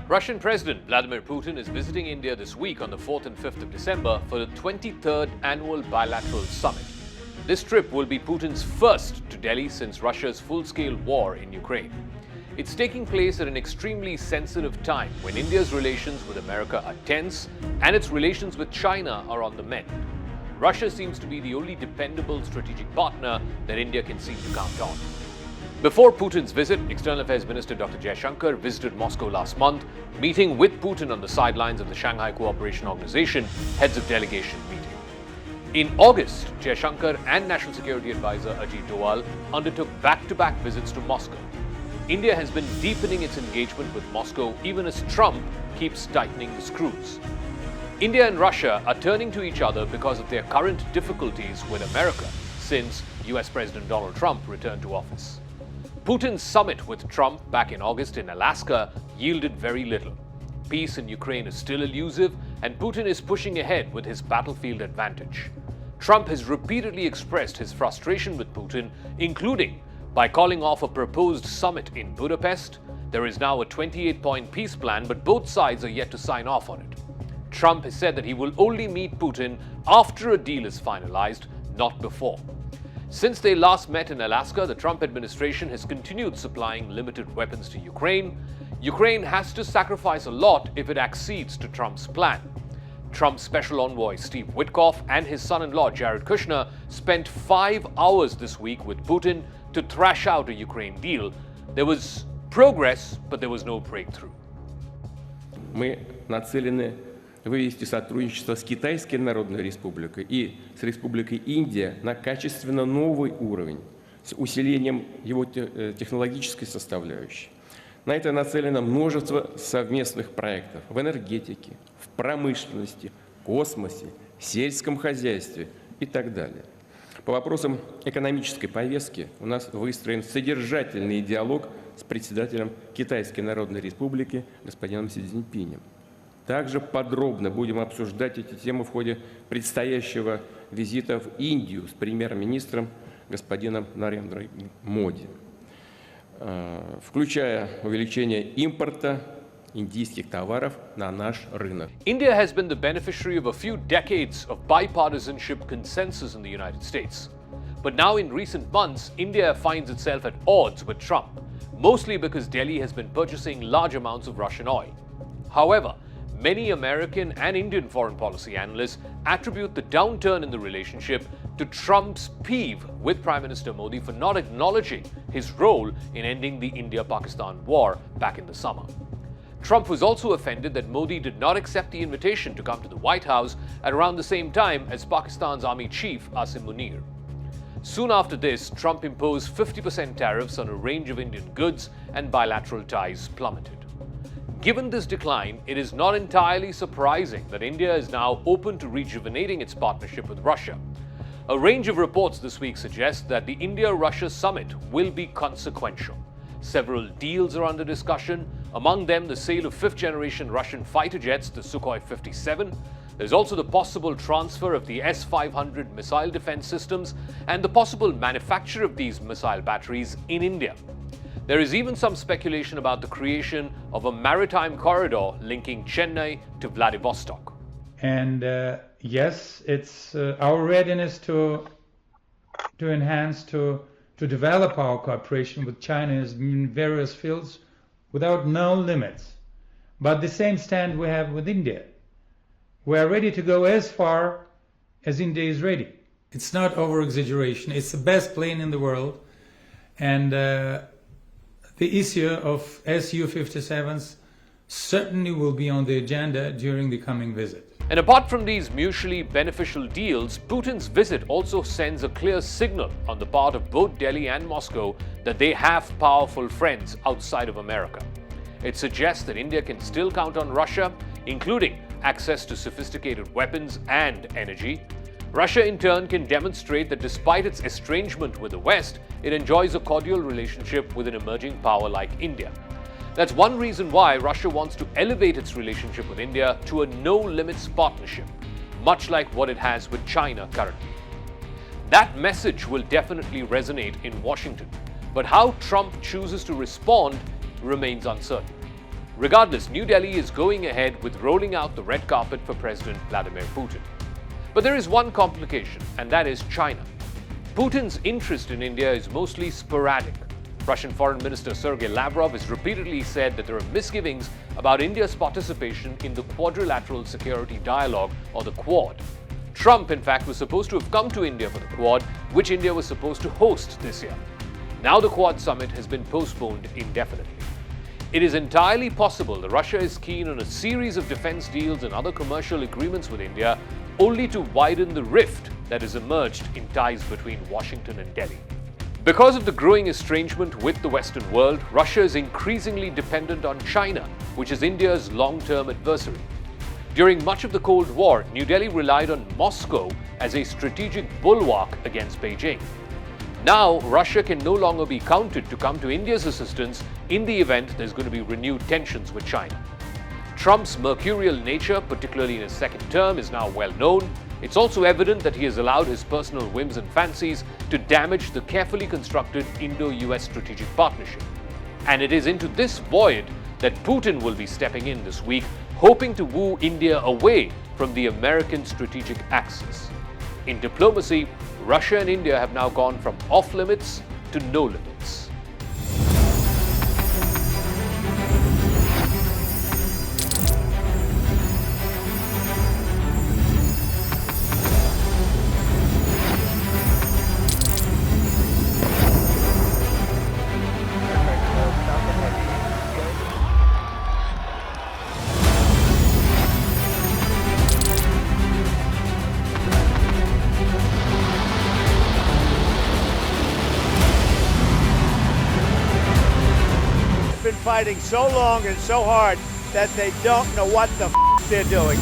Russian President Vladimir Putin is visiting India this week on the 4th and 5th of December for the 23rd Annual Bilateral Summit. This trip will be Putin's first to Delhi since Russia's full-scale war in Ukraine. It's taking place at an extremely sensitive time when India's relations with America are tense and its relations with China are on the mend. Russia seems to be the only dependable strategic partner that India can seem to count on. Before Putin's visit, External Affairs Minister Dr. Jaishankar visited Moscow last month, meeting with Putin on the sidelines of the Shanghai Cooperation Organization Heads of Delegation meeting. In August, Jaishankar and National Security Advisor Ajit Doval undertook back-to-back visits to Moscow. India has been deepening its engagement with Moscow even as Trump keeps tightening the screws. India and Russia are turning to each other because of their current difficulties with America since US President Donald Trump returned to office. Putin's summit with Trump back in August in Alaska yielded very little. Peace in Ukraine is still elusive, and Putin is pushing ahead with his battlefield advantage. Trump has repeatedly expressed his frustration with Putin, including by calling off a proposed summit in Budapest. There is now a 28-point peace plan, but both sides are yet to sign off on it. Trump has said that he will only meet Putin after a deal is finalized, not before. Since they last met in Alaska, the Trump administration has continued supplying limited weapons to Ukraine. Ukraine has to sacrifice a lot if it accedes to Trump's plan. Trump's special envoy Steve Witkoff and his son-in-law Jared Kushner spent 5 hours this week with Putin to thrash out a Ukraine deal. There was progress, but there was no breakthrough. Мы нацелены вывести сотрудничество с Китайской Народной Республикой и с Республикой Индия на качественно новый уровень с усилением его технологической составляющей. На это нацелено множество совместных проектов в энергетике, в промышленности, космосе, сельском хозяйстве и так далее. По вопросам экономической повестки у нас выстроен содержательный диалог с председателем Китайской Народной Республики господином Си Цзиньпинем. Также подробно будем обсуждать эти темы в ходе предстоящего визита в Индию с премьер-министром господином Нарендрой Моди, включая увеличение импорта индийских товаров на наш рынок. India has been the beneficiary of a few decades of bipartisanship consensus in the United States. But now in recent months, India finds itself at odds with Trump, mostly because Delhi has been purchasing large amounts of Russian oil. However, many American and Indian foreign policy analysts attribute the downturn in the relationship to Trump's peeve with Prime Minister Modi for not acknowledging his role in ending the India-Pakistan war back in the summer. Trump was also offended that Modi did not accept the invitation to come to the White House at around the same time as Pakistan's army chief Asim Munir. Soon after this, Trump imposed 50% tariffs on a range of Indian goods and bilateral ties plummeted. Given this decline, it is not entirely surprising that India is now open to rejuvenating its partnership with Russia. A range of reports this week suggest that the India-Russia summit will be consequential. Several deals are under discussion, among them the sale of 5th-generation Russian fighter jets, the Sukhoi 57. There's also the possible transfer of the S-500 missile defense systems and the possible manufacture of these missile batteries in India. There is even some speculation about the creation of a maritime corridor linking Chennai to Vladivostok. And yes, it's our readiness to enhance, to develop our cooperation with China in various fields without no limits. But the same stand we have with India. We are ready to go as far as India is ready. It's not over-exaggeration. It's the best plane in the world. And the issue of Su-57s certainly will be on the agenda during the coming visit. And apart from these mutually beneficial deals, Putin's visit also sends a clear signal on the part of both Delhi and Moscow that they have powerful friends outside of America. It suggests that India can still count on Russia, including access to sophisticated weapons and energy. Russia, in turn, can demonstrate that despite its estrangement with the West, it enjoys a cordial relationship with an emerging power like India. That's one reason why Russia wants to elevate its relationship with India to a no-limits partnership, much like what it has with China currently. That message will definitely resonate in Washington, but how Trump chooses to respond remains uncertain. Regardless, New Delhi is going ahead with rolling out the red carpet for President Vladimir Putin. But there is one complication, and that is China. Putin's interest in India is mostly sporadic. Russian Foreign Minister Sergei Lavrov has repeatedly said that there are misgivings about India's participation in the Quadrilateral Security Dialogue, or the Quad. Trump, in fact, was supposed to have come to India for the Quad, which India was supposed to host this year. Now the Quad summit has been postponed indefinitely. It is entirely possible that Russia is keen on a series of defense deals and other commercial agreements with India, only to widen the rift that has emerged in ties between Washington and Delhi. Because of the growing estrangement with the Western world, Russia is increasingly dependent on China, which is India's long-term adversary. During much of the Cold War, New Delhi relied on Moscow as a strategic bulwark against Beijing. Now, Russia can no longer be counted to come to India's assistance in the event there's going to be renewed tensions with China. Trump's mercurial nature, particularly in his second term, is now well known. It's also evident that he has allowed his personal whims and fancies to damage the carefully constructed Indo-US strategic partnership. And it is into this void that Putin will be stepping in this week, hoping to woo India away from the American strategic axis. In diplomacy, Russia and India have now gone from off-limits to no limits. Been fighting so long and so hard that they don't know what the they're doing.